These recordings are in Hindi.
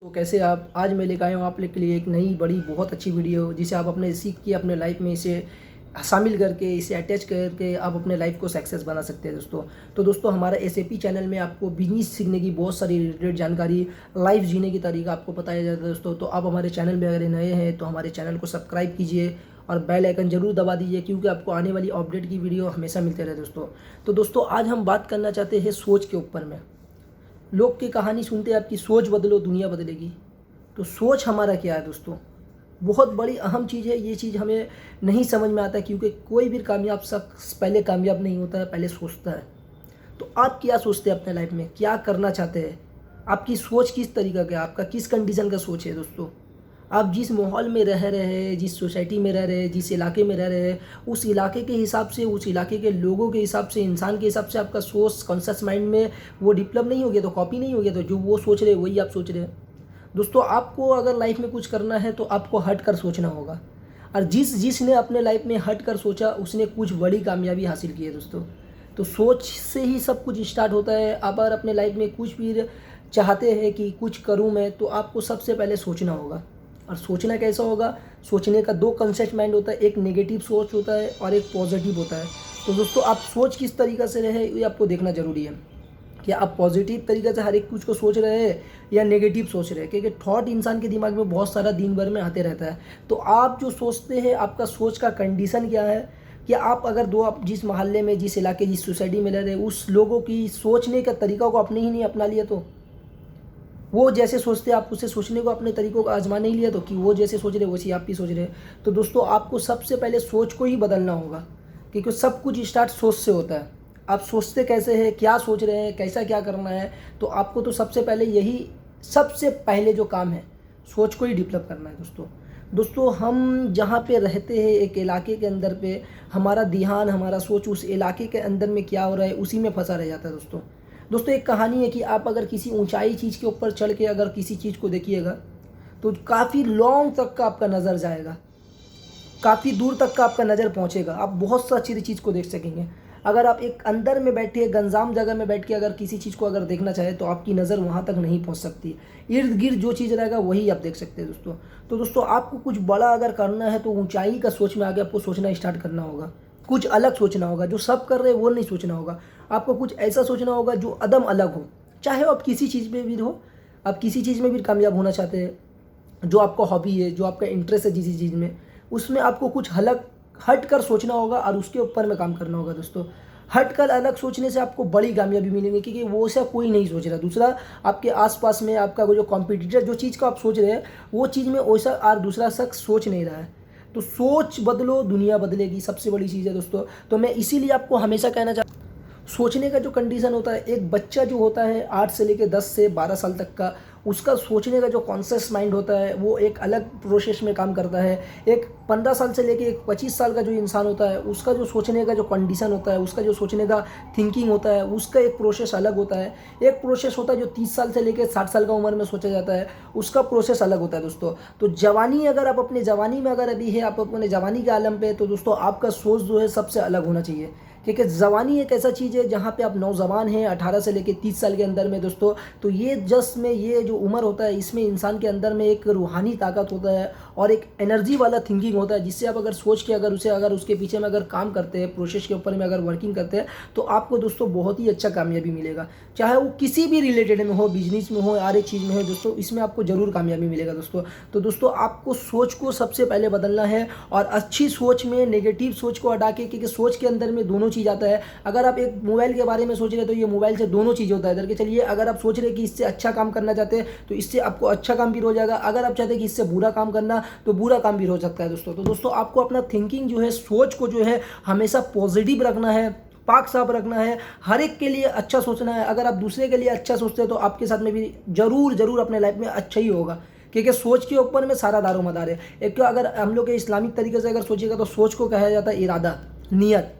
तो कैसे आप आज मैं लेकर आया हूँ आप लोग के लिए एक नई बड़ी बहुत अच्छी वीडियो जिसे आप अपने सीख के अपने लाइफ में इसे शामिल करके इसे अटैच करके आप अपने लाइफ को सक्सेस बना सकते हैं दोस्तों। तो दोस्तों हमारा एसएपी चैनल में आपको बिजनेस सीखने की बहुत सारी रिलेटेड जानकारी, लाइफ जीने की तरीका आपको बताया जाता है दोस्तों। तो आप हमारे चैनल में अगर नए हैं तो हमारे चैनल को सब्सक्राइब कीजिए और बेल आइकन जरूर दबा दीजिए क्योंकि आपको आने वाली अपडेट की वीडियो हमेशा मिलते रहे दोस्तों। तो दोस्तों आज हम बात करना चाहते हैं सोच के ऊपर में। लोग की कहानी सुनते आपकी सोच बदलो दुनिया बदलेगी। तो सोच हमारा क्या है दोस्तों, बहुत बड़ी अहम चीज़ है। ये चीज़ हमें नहीं समझ में आता है क्योंकि कोई भी कामयाब शख्स पहले कामयाब नहीं होता है, पहले सोचता है। तो आप क्या सोचते हैं अपने लाइफ में, क्या करना चाहते हैं, आपकी सोच किस तरीका का है, आपका किस कंडीशन का सोच है दोस्तों। आप जिस माहौल में रह रहे हैं, जिस सोसाइटी में रह रहे हैं, जिस इलाके में रह रहे हैं, उस इलाके के हिसाब से, उस इलाके के लोगों के हिसाब से, इंसान के हिसाब से आपका सोच कॉन्शियस माइंड में वो डेवलप नहीं हो गया तो कॉपी नहीं हो गया, तो जो वो सोच रहे वही आप सोच रहे हैं दोस्तों। आपको अगर लाइफ में कुछ करना है तो आपको हट कर सोचना होगा, और जिसने अपने लाइफ में हट कर सोचा उसने कुछ बड़ी कामयाबी हासिल की है दोस्तों। तो सोच से ही सब कुछ स्टार्ट होता है। आप अगर अपने लाइफ में कुछ भी चाहते हैं कि कुछ करूं मैं, तो आपको सबसे पहले सोचना होगा। और सोचना कैसा होगा, सोचने का दो कंसेप्ट माइंड होता है, एक नेगेटिव सोच होता है और एक पॉजिटिव होता है। तो दोस्तों आप सोच किस तरीक़े से रहे ये आपको देखना ज़रूरी है कि आप पॉजिटिव तरीके से हर एक कुछ को सोच रहे हैं या नेगेटिव सोच रहे हैं, क्योंकि थॉट इंसान के दिमाग में बहुत सारा दिन भर में आते रहता है। तो आप जो सोचते हैं, आपका सोच का कंडीशन क्या है कि आप अगर आप जिस मोहल्ले में, जिस इलाके, जिस सोसाइटी में रह रहे हैं, उस लोगों की सोचने का तरीका को आपने ही नहीं अपना लिया, तो वो जैसे सोचते हैं आप उससे सोचने को अपने तरीकों को आजमा नहीं लिया, तो कि वो जैसे सोच रहे वैसे आप भी सोच रहे हैं। तो दोस्तों आपको सबसे पहले सोच को ही बदलना होगा, क्योंकि सब कुछ स्टार्ट सोच से होता है। आप सोचते कैसे हैं, क्या सोच रहे हैं, कैसा क्या करना है, तो आपको तो सबसे पहले यही सबसे पहले जो काम है सोच को ही डेवलप करना है दोस्तों हम जहाँ पे रहते हैं एक इलाके के अंदर पे, हमारा ध्यान, हमारा सोच उस इलाके के अंदर में क्या हो रहा है उसी में फंसा रह जाता है दोस्तों एक कहानी है कि आप अगर किसी ऊंचाई चीज़ के ऊपर चढ़ के अगर किसी चीज़ को देखिएगा तो काफ़ी लॉन्ग तक का आपका नज़र जाएगा, काफ़ी दूर तक का आपका नज़र पहुंचेगा, आप बहुत सा अच्छी चीज़ को देख सकेंगे। अगर आप एक अंदर में बैठे गंजाम जगह में बैठ के अगर किसी चीज़ को अगर देखना चाहे तो आपकी नज़र वहाँ तक नहीं पहुँच सकती। इर्द गिर्द जो चीज़ रहेगा वही आप देख सकते हैं दोस्तों। तो दोस्तों आपको कुछ बड़ा अगर करना है तो ऊंचाई का सोच में आगे आपको सोचना स्टार्ट करना होगा, कुछ अलग सोचना होगा। जो सब कर रहे हैं वो नहीं सोचना होगा, आपको कुछ ऐसा सोचना होगा जो अदम अलग हो। चाहे आप किसी चीज़ में भी हो, आप किसी चीज़ में भी कामयाब होना चाहते हैं, जो आपका हॉबी है, जो आपका इंटरेस्ट है जिस चीज़ में, उसमें आपको कुछ अलग हट कर सोचना होगा और उसके ऊपर में काम करना होगा दोस्तों। हट कर अलग सोचने से आपको बड़ी कामयाबी मिलेगी, क्योंकि वो सा कोई नहीं सोच रहा। दूसरा आपके आसपास में आपका वो जो कॉम्पिटिटर जो चीज़ का आप सोच रहे हैं वो चीज़ में वैसा और दूसरा शख्स सोच नहीं रहा है। तो सोच बदलो दुनिया बदलेगी, सबसे बड़ी चीज़ है दोस्तों। तो मैं इसीलिए आपको हमेशा कहना चाहता, सोचने का जो कंडीशन होता है, एक बच्चा जो होता है 8 से लेकर 10 से 12 साल तक का, उसका सोचने का जो कॉन्शियस माइंड होता है वो एक अलग प्रोसेस में काम करता है। एक 15 साल से लेकर एक 25 साल का जो इंसान होता है उसका जो सोचने का जो कंडीशन होता है, उसका जो सोचने का थिंकिंग होता है, उसका एक प्रोसेस अलग होता है। एक प्रोसेस होता है जो 30 साल से लेकर 60 साल का उम्र में सोचा जाता है, उसका प्रोसेस अलग होता है दोस्तों। तो जवानी, अगर आप अपने जवानी में अगर अभी है, आप अपने जवानी के आलम पे, तो दोस्तों आपका सोच जो है सबसे अलग होना चाहिए, क्योंकि जवानी एक ऐसा चीज़ है जहाँ पे आप नौजवान हैं 18 से लेकर 30 साल के अंदर में दोस्तों। तो ये जस्ट में ये जो उम्र होता है इसमें इंसान के अंदर में एक रूहानी ताकत होता है और एक एनर्जी वाला थिंकिंग होता है, जिससे आप अगर सोच के अगर उसे अगर उसके पीछे में अगर काम करते हैं, प्रोसेस के ऊपर में अगर वर्किंग करते हैं, तो आपको दोस्तों बहुत ही अच्छा कामयाबी मिलेगा। चाहे वो किसी भी रिलेटेड में हो, बिजनेस में हो, हर एक चीज़ में हो दोस्तों, इसमें आपको ज़रूर कामयाबी मिलेगा दोस्तों। तो दोस्तों आपको सोच को सबसे पहले बदलना है और अच्छी सोच में नेगेटिव सोच को हटा के, क्योंकि सोच के अंदर में दोनों चीज़ आता है। अगर आप एक मोबाइल के बारे में सोच रहे हैं तो ये मोबाइल से दोनों चीज़ होता है इधर के। चलिए, अगर आप सोच रहे हैं कि इससे अच्छा काम करना चाहते हैं तो इससे आपको अच्छा काम भी हो जाएगा, अगर आप चाहते हैं कि इससे बुरा काम करना तो बुरा काम भी हो सकता है दोस्तों। तो दोस्तों आपको अपना थिंकिंग जो है, सोच को जो है हमेशा पॉजिटिव रखना है, पाक साफ रखना है, हर एक के लिए अच्छा सोचना है। अगर आप दूसरे के लिए अच्छा सोचते हैं तो आपके साथ में भी जरूर अपने लाइफ में अच्छा ही होगा, क्योंकि सोच के ऊपर में सारा दारोमदार है। एक तो अगर हम लोग के इस्लामिक तरीके से अगर सोचिएगा तो सोच को कहा जाता है इरादा, नियत।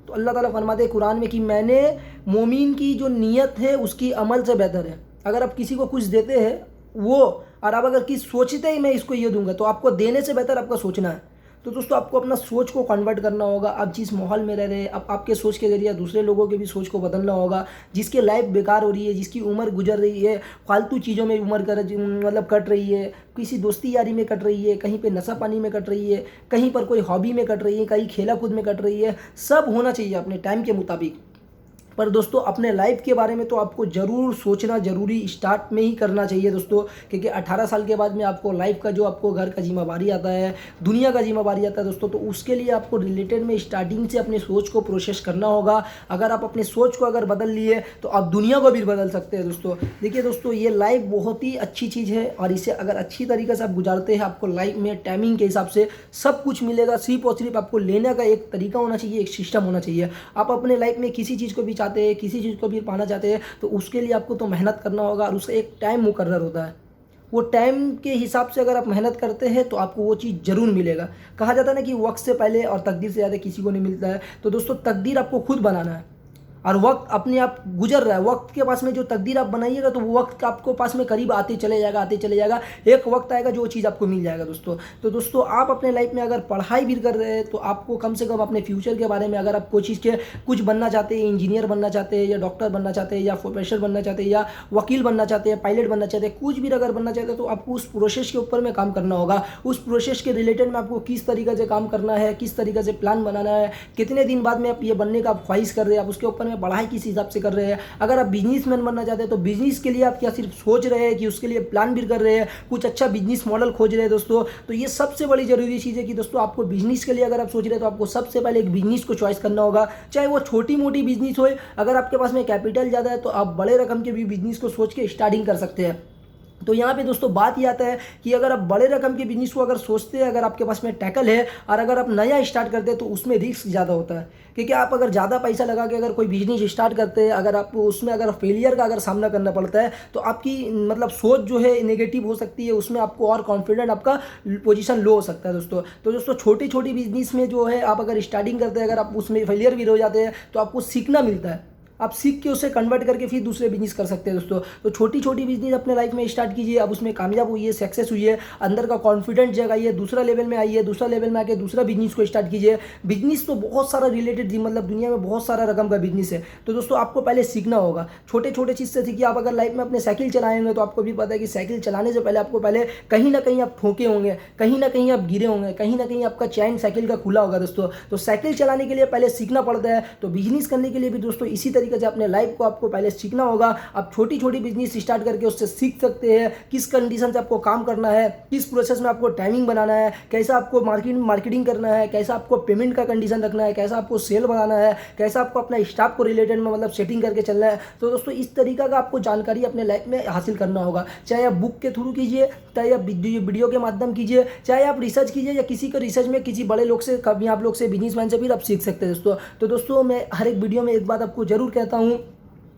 तो अल्लाह ताला फरमाते हैं कुरान में कि मैंने मोमिन की जो नीयत है उसकी अमल से बेहतर है। अगर आप किसी को कुछ देते हैं वो, और आप अगर किस सोचते ही मैं इसको ये दूंगा, तो आपको देने से बेहतर आपका सोचना है। तो दोस्तों आपको अपना सोच को कन्वर्ट करना होगा। आप जिस माहौल में रह रहे हैं, अब आपके सोच के जरिए दूसरे लोगों के भी सोच को बदलना होगा। जिसकी लाइफ बेकार हो रही है, जिसकी उम्र गुजर रही है, फालतू चीज़ों में उम्र कट रही है, किसी दोस्ती यारी में कट रही है, कहीं पे नशा पानी में कट रही है, कहीं पर कोई हॉबी में कट रही है, कहीं खेला कूद में कट रही है, सब होना चाहिए अपने टाइम के मुताबिक। पर दोस्तों अपने लाइफ के बारे में तो आपको ज़रूर सोचना ज़रूरी स्टार्ट में ही करना चाहिए दोस्तों, क्योंकि 18 साल के बाद में आपको लाइफ का जो आपको घर का जिम्मेवारी आता है, दुनिया का जिम्मेवारी आता है दोस्तों, तो उसके लिए आपको रिलेटेड में स्टार्टिंग से अपनी सोच को प्रोसेस करना होगा। अगर आप अपनी सोच को अगर बदल लिए तो आप दुनिया को भी बदल सकते हैं दोस्तों। देखिए दोस्तों, ये लाइफ बहुत ही अच्छी चीज़ है और इसे अगर अच्छी तरीके से आप गुजारते हैं, आपको लाइफ में टाइमिंग के हिसाब से सब कुछ मिलेगा। सिर्फ और सिर्फ आपको लेने का एक तरीका होना चाहिए, एक सिस्टम होना चाहिए। आप अपने लाइफ में किसी चीज़ को भी चाहते हैं, किसी चीज़ को भी पाना चाहते हैं, तो उसके लिए आपको तो मेहनत करना होगा और उसका एक टाइम मुकर्रर होता है। वो टाइम के हिसाब से अगर आप मेहनत करते हैं तो आपको वो चीज़ ज़रूर मिलेगा। कहा जाता है ना कि वक्त से पहले और तकदीर से ज़्यादा किसी को नहीं मिलता है। तो दोस्तों तकदीर आपको खुद बनाना है और वक्त अपने आप गुजर रहा है। वक्त के पास में जो तकदीर आप बनाइएगा तो वो वक्त आपको पास में करीब आते चले जाएगा, आते चले जाएगा। एक वक्त आएगा जो चीज़ आपको मिल जाएगा दोस्तों। तो दोस्तों आप अपने लाइफ में अगर पढ़ाई भी कर रहे हैं तो आपको कम से कम अपने फ्यूचर के बारे में, अगर आप कोई चीज़ के कुछ बनना चाहते हैं, इंजीनियर बनना चाहते हैं या डॉक्टर बनना चाहते हैं या प्रोफेसर बनना चाहते हैं या वकील बनना चाहते हैं, पायलट बनना चाहते हैं, कुछ भी अगर बनना चाहते हैं तो आपको उस प्रोसेस के ऊपर में काम करना होगा। उस प्रोसेस के रिलेटेड में आपको किस तरीके से काम करना है, किस तरीके से प्लान बनाना है, कितने दिन बाद में आप ये बनने का आप ख्वाहिश कर रहे हैं, आप उसके ऊपर में पढ़ाई किस हिसाब से कर रहे हैं। अगर आप बिजनेसमैन बनना चाहते हैं तो बिजनेस के लिए आप क्या सिर्फ सोच रहे हैं कि उसके लिए प्लान भी कर रहे हैं, कुछ अच्छा बिजनेस मॉडल खोज रहे हैं दोस्तों। तो ये सबसे बड़ी जरूरी चीज़ है कि दोस्तों आपको बिजनेस के लिए अगर आप सोच रहे हैं तो आपको सबसे पहले एक बिजनेस को चॉइस करना होगा, चाहे वो छोटी मोटी बिजनेस हो। अगर आपके पास में कैपिटल ज़्यादा है तो आप बड़े रकम के भी बिजनेस को सोच के स्टार्टिंग कर सकते हैं। तो यहाँ पे दोस्तों बात ये आता है कि अगर आप बड़े रकम के बिजनेस को अगर सोचते हैं, अगर आपके पास में टैकल है और अगर आप नया स्टार्ट करते हैं तो उसमें रिस्क ज़्यादा होता है। क्योंकि आप अगर ज़्यादा पैसा लगा के अगर कोई बिजनेस स्टार्ट करते हैं, अगर आपको उसमें अगर फेलियर का अगर सामना करना पड़ता है तो आपकी मतलब सोच जो है नेगेटिव हो सकती है, उसमें आपको और कॉन्फिडेंट आपका पोजीशन लो हो सकता है दोस्तों। तो दोस्तों छोटी छोटी बिजनेस में जो है आप अगर स्टार्टिंग करते हैं, अगर आप उसमें फेलियर भी हो जाते हैं तो आपको सीखना मिलता है। आप सीख के उसे कन्वर्ट करके फिर दूसरे बिजनेस कर सकते हैं दोस्तों। तो छोटी छोटी बिजनेस अपने लाइफ में स्टार्ट कीजिए, अब उसमें कामयाब हुई है, सक्सेस हुई है, अंदर का कॉन्फिडेंस जगाइए, दूसरा लेवल में आइए, दूसरा लेवल में आके दूसरा बिजनेस को स्टार्ट कीजिए। बिजनेस तो बहुत सारा रिलेटेड, मतलब दुनिया में बहुत सारा रकम का बिजनेस है। तो दोस्तों आपको पहले सीखना होगा, छोटे छोटे चीज़ से सीखिए। आप अगर लाइफ में अपने साइकिल चलाएंगे तो आपको भी पता है कि साइकिल चलाने से पहले आपको पहले कहीं ना कहीं आप ठोके होंगे, कहीं ना कहीं आप गिरे होंगे, कहीं ना कहीं आपका चैन साइकिल का खुला होगा दोस्तों। तो साइकिल चलाने के लिए पहले सीखना पड़ता है। तो बिजनेस करने के लिए भी दोस्तों इसी तरीके से अपने लाइफ को आपको पहले सीखना होगा। आप छोटी छोटी बिजनेस स्टार्ट करके उससे सीख सकते हैं किस कंडीशन से आपको काम करना है, किस प्रोसेस में आपको टाइमिंग बनाना है, कैसा आपको मार्केटिंग करना है, कैसा आपको पेमेंट का कंडीशन रखना है, कैसा आपको सेल बनाना है, कैसा आपको अपना स्टाफ को रिलेटेड में मतलब सेटिंग करके चलना है। तो दोस्तों इस तरीका का आपको जानकारी अपने लाइफ में हासिल करना होगा। चाहे आप बुक के थ्रू कीजिए, चाहे आप वीडियो के माध्यम कीजिए, चाहे आप रिसर्च कीजिए या किसी का रिसर्च में किसी बड़े लोग से, कभी आप लोग से, बिजनेसमैन से भी आप सीख सकते हैं दोस्तों। तो दोस्तों मैं हर एक वीडियो में एक बात आपको जरूर कहता हूँ,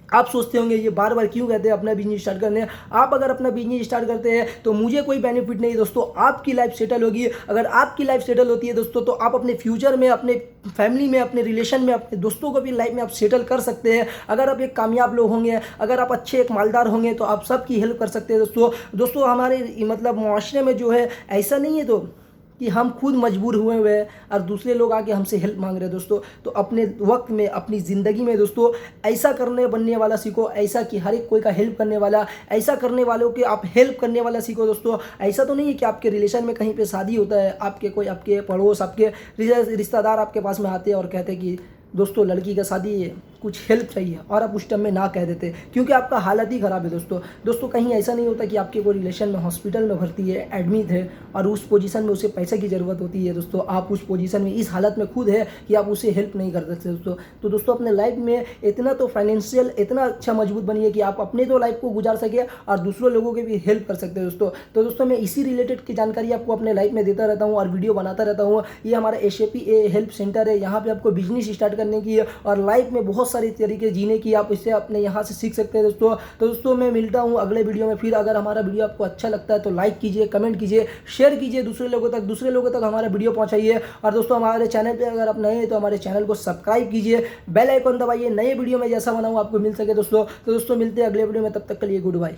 आप सोचते होंगे ये बार बार क्यों कहते हैं अपना बिजनेस स्टार्ट करने। आप अगर अपना बिजनेस स्टार्ट करते हैं तो मुझे कोई बेनिफिट नहीं दोस्तों, आपकी लाइफ सेटल होगी। अगर आपकी लाइफ सेटल होती है दोस्तों तो आप अपने फ्यूचर में, अपने फैमिली में, अपने रिलेशन में, अपने दोस्तों को भी लाइफ में आप सेटल कर सकते हैं। अगर आप एक कामयाब लोग होंगे, अगर आप अच्छे एक मालदार होंगे तो आप सबकी हेल्प कर सकते हैं दोस्तों। हमारे मतलब मुआशरे में जो है ऐसा नहीं है तो कि हम खुद मजबूर हुए हैं और दूसरे लोग आके हमसे हेल्प मांग रहे हैं दोस्तों। तो अपने वक्त में, अपनी ज़िंदगी में दोस्तों ऐसा बनने वाला सीखो, ऐसा कि हर एक कोई का हेल्प करने वाला, ऐसा करने वालों के आप हेल्प करने वाला सीखो दोस्तों। ऐसा तो नहीं है कि आपके रिलेशन में कहीं पे शादी होता है, आपके पड़ोस, आपके रिश्तेदार आपके पास में आते हैं और कहते हैं कि दोस्तों लड़की का शादी है, कुछ हेल्प चाहिए, और आप उस टाइम में ना कह देते क्योंकि आपका हालत ही ख़राब है दोस्तों। कहीं ऐसा नहीं होता कि आपके कोई रिलेशन में हॉस्पिटल में भर्ती है, एडमिट है और उस पोजीशन में उसे पैसे की ज़रूरत होती है दोस्तों। आप उस पोजीशन में, इस हालत में खुद है कि आप उसे हेल्प नहीं कर सकते दोस्तों। तो दोस्तों अपने लाइफ में इतना तो फाइनेंशियल इतना अच्छा मजबूत बनिए कि आप अपने तो लाइफ को गुजार सके और दूसरों लोगों के भी हेल्प कर सकते हैं दोस्तों। तो दोस्तों मैं इसी रिलेटेड की जानकारी आपको अपने लाइफ में देता रहता हूँ और वीडियो बनाता रहता हूँ। ये हमारा SAP हेल्प सेंटर है, यहाँ पर आपको बिजनेस स्टार्ट करने की और लाइफ में बहुत सारे तरीके जीने की आप इससे अपने यहाँ से सीख सकते हैं दोस्तों। तो दोस्तों मैं मिलता हूँ अगले वीडियो में फिर। अगर हमारा वीडियो आपको अच्छा लगता है तो लाइक कीजिए, कमेंट कीजिए, शेयर कीजिए दूसरे लोगों तक हमारा वीडियो पहुँचाइए। और दोस्तों हमारे चैनल पर अगर आप नए हैं तो हमारे चैनल को सब्सक्राइब कीजिए, बेल आइकन दबाइए, नए वीडियो में जैसा बनाऊँ आपको मिल सके दोस्तों। तो दोस्तों मिलते हैं अगले वीडियो में, तब तक के लिए गुड बाय।